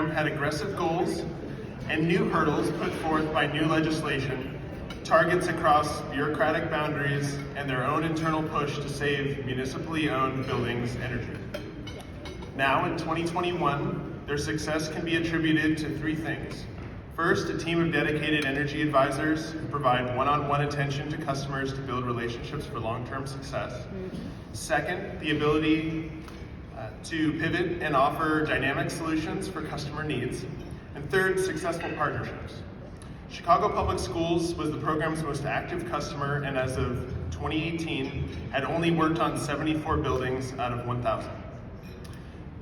program had aggressive goals and new hurdles put forth by new legislation, targets across bureaucratic boundaries, and their own internal push to save municipally owned buildings energy. Now in 2021, their success can be attributed to three things. First, a team of dedicated energy advisors who provide one-on-one attention to customers to build relationships for long-term success. Second, the ability to pivot and offer dynamic solutions for customer needs. And third, successful partnerships. Chicago Public Schools was the program's most active customer, and as of 2018, had only worked on 74 buildings out of 1,000.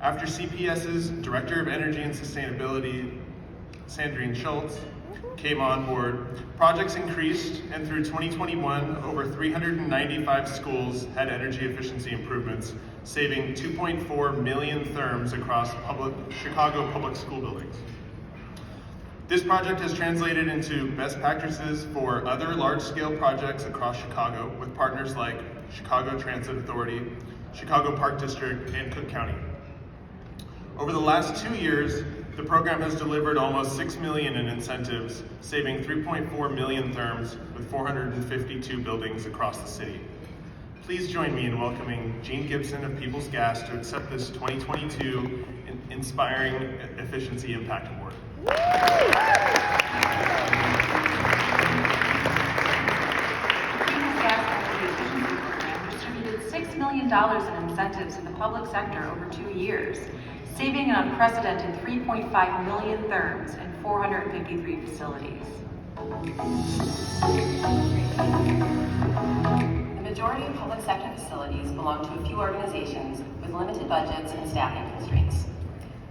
After CPS's Director of Energy and Sustainability, Sandrine Schultz, came on board, projects increased, and through 2021, over 395 schools had energy efficiency improvements, saving 2.4 million therms across Chicago public school buildings. This project has translated into best practices for other large-scale projects across Chicago with partners like Chicago Transit Authority, Chicago Park District, and Cook County. Over the last 2 years, the program has delivered almost $6 million in incentives, saving 3.4 million therms with 452 buildings across the city. Please join me in welcoming Gene Gibson of Peoples Gas to accept this 2022 Inspiring Efficiency Impact Award. Peoples Gas Energy Efficiency Program distributed $6 million in incentives in the public sector over 2 years, saving an unprecedented 3.5 million therms in 453 facilities. The majority of public sector facilities belong to a few organizations with limited budgets and staffing constraints.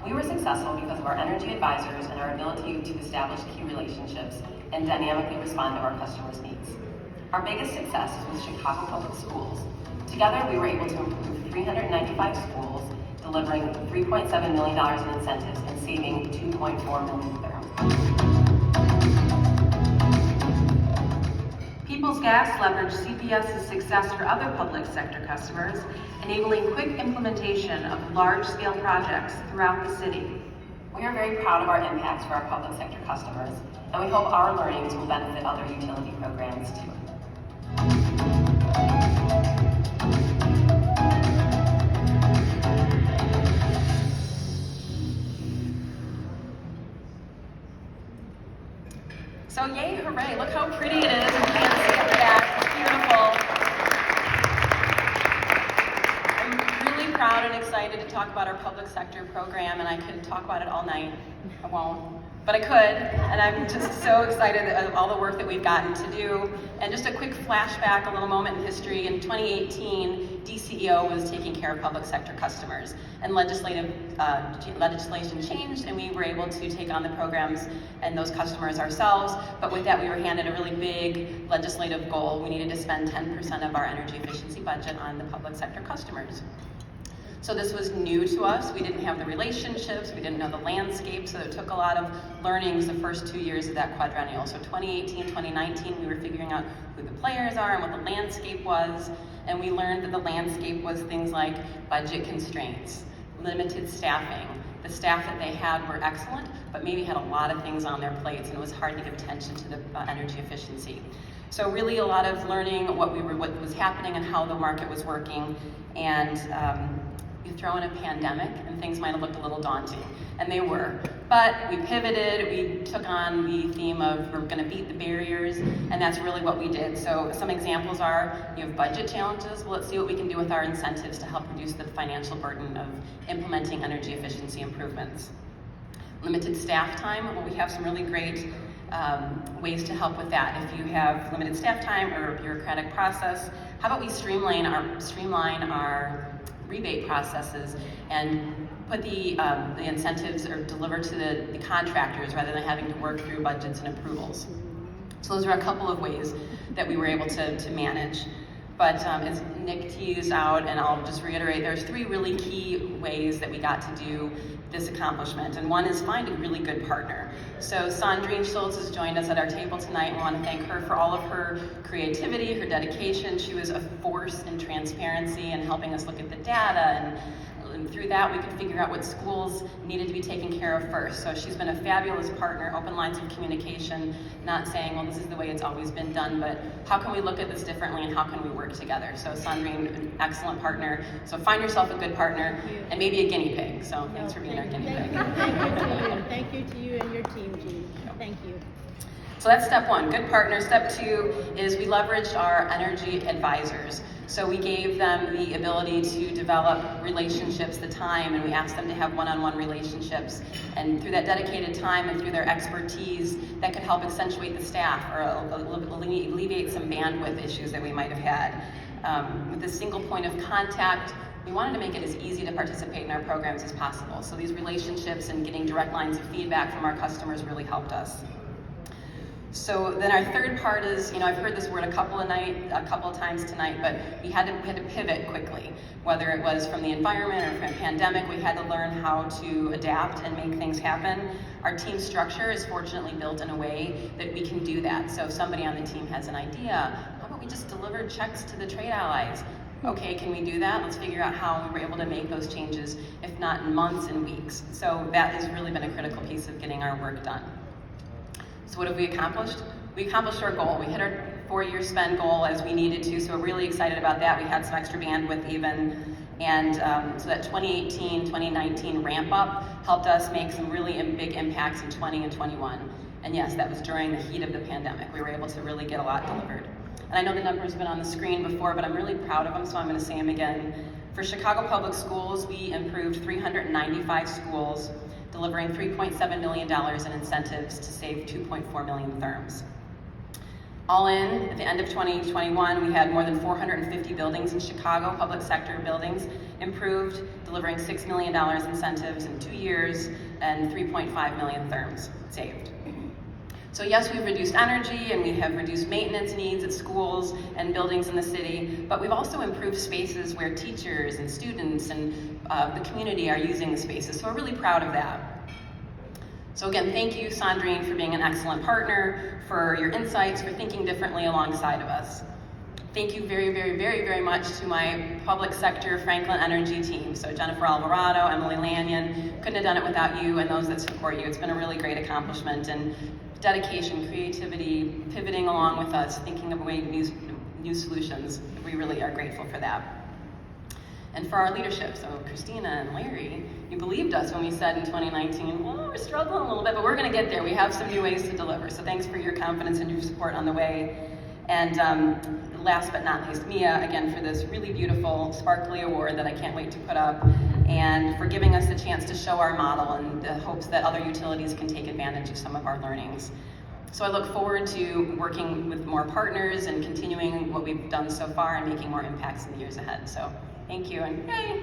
We were successful because of our energy advisors and our ability to establish key relationships and dynamically respond to our customers' needs. Our biggest success was with Chicago Public Schools. Together, we were able to improve 395 schools, delivering $3.7 million in incentives and saving 2.4 million therms. Peoples Gas leveraged CPS's success for other public sector customers, enabling quick implementation of large-scale projects throughout the city. We are very proud of our impacts for our public sector customers, and we hope our learnings will benefit other utility programs too. So yay, hooray, look how pretty it is. You can't see it in the back, it's beautiful. I'm really proud and excited to talk about our public sector program, and I could talk about it all night. I won't, but I could, and I'm just so excited of all the work that we've gotten to do. And just a quick flashback, a little moment in history. In 2018, DCEO was taking care of public sector customers, and legislation changed, and we were able to take on the programs and those customers ourselves. But with that, we were handed a really big legislative goal. We needed to spend 10% of our energy efficiency budget on the public sector customers. So this was new to us. We didn't have the relationships, we didn't know the landscape, so it took a lot of learnings the first 2 years of that quadrennial. So 2018, 2019, we were figuring out who the players are and what the landscape was, and we learned that the landscape was things like budget constraints, limited staffing. The staff that they had were excellent, but maybe had a lot of things on their plates, and it was hard to give attention to the energy efficiency. So really a lot of learning what was happening and how the market was working, and you throw in a pandemic and things might have looked a little daunting, and they were. But we pivoted, we took on the theme of we're gonna beat the barriers, and that's really what we did. So some examples are, you have budget challenges, well, let's see what we can do with our incentives to help reduce the financial burden of implementing energy efficiency improvements. Limited staff time, well, we have some really great ways to help with that. If you have limited staff time or a bureaucratic process, how about we streamline our rebate processes and put the incentives or deliver to the contractors rather than having to work through budgets and approvals. So those are a couple of ways that we were able to manage. But as Nick teased out, and I'll just reiterate, there's 3 really key ways that we got to do this accomplishment. And one is find a really good partner. So Sandrine Schultz has joined us at our table tonight, and I want to thank her for all of her creativity, her dedication. She was a force in transparency and helping us look at the data and and through that, we could figure out what schools needed to be taken care of first. So she's been a fabulous partner, open lines of communication, not saying, well, this is the way it's always been done, but how can we look at this differently and how can we work together? So Sandrine, an excellent partner. So find yourself a good partner and maybe a guinea pig. So thanks for being our guinea pig. Thank you to you. Thank you to you and your team, Jean. Thank you. So that's step one, good partner. Step two is we leveraged our energy advisors. So we gave them the ability to develop relationships, the time, and we asked them to have one-on-one relationships. And through that dedicated time and through their expertise, that could help accentuate the staff or alleviate some bandwidth issues that we might have had. With this single point of contact, we wanted to make it as easy to participate in our programs as possible. So these relationships and getting direct lines of feedback from our customers really helped us. So then our third part is, I've heard this word a couple of times tonight, but we had to pivot quickly. Whether it was from the environment or from a pandemic, we had to learn how to adapt and make things happen. Our team structure is fortunately built in a way that we can do that. So if somebody on the team has an idea, how about we just deliver checks to the trade allies? Okay, can we do that? Let's figure out how we were able to make those changes, if not in months and weeks. So that has really been a critical piece of getting our work done. So what have we accomplished? We accomplished our goal. We hit our 4-year spend goal as we needed to, so we're really excited about that. We had some extra bandwidth even, and so that 2018, 2019 ramp up helped us make some really big impacts in 20 and 21. And yes, that was during the heat of the pandemic. We were able to really get a lot delivered. And I know the numbers have been on the screen before, but I'm really proud of them, so I'm going to say them again. For Chicago Public Schools, we improved 395 schools, delivering $3.7 million in incentives to save 2.4 million therms. All in, at the end of 2021, we had more than 450 buildings in Chicago, public sector buildings, improved, delivering $6 million incentives in 2 years and 3.5 million therms saved. So yes, we've reduced energy and we have reduced maintenance needs at schools and buildings in the city, but we've also improved spaces where teachers and students and the community are using the spaces. So we're really proud of that. So again, thank you, Sandrine, for being an excellent partner, for your insights, for thinking differently alongside of us. Thank you very, very, very, very much to my public sector Franklin Energy team. So Jennifer Alvarado, Emily Lanyon, couldn't have done it without you and those that support you. It's been a really great accomplishment, and dedication, creativity, pivoting along with us, thinking of new solutions. We really are grateful for that. And for our leadership, so Christina and Larry, you believed us when we said in 2019, well, we're struggling a little bit, but we're gonna get there. We have some new ways to deliver. So thanks for your confidence and your support on the way. And last but not least, MEEA, again, for this really beautiful, sparkly award that I can't wait to put up, and for giving us the chance to show our model and the hopes that other utilities can take advantage of some of our learnings. So I look forward to working with more partners and continuing what we've done so far and making more impacts in the years ahead. So thank you, and yay!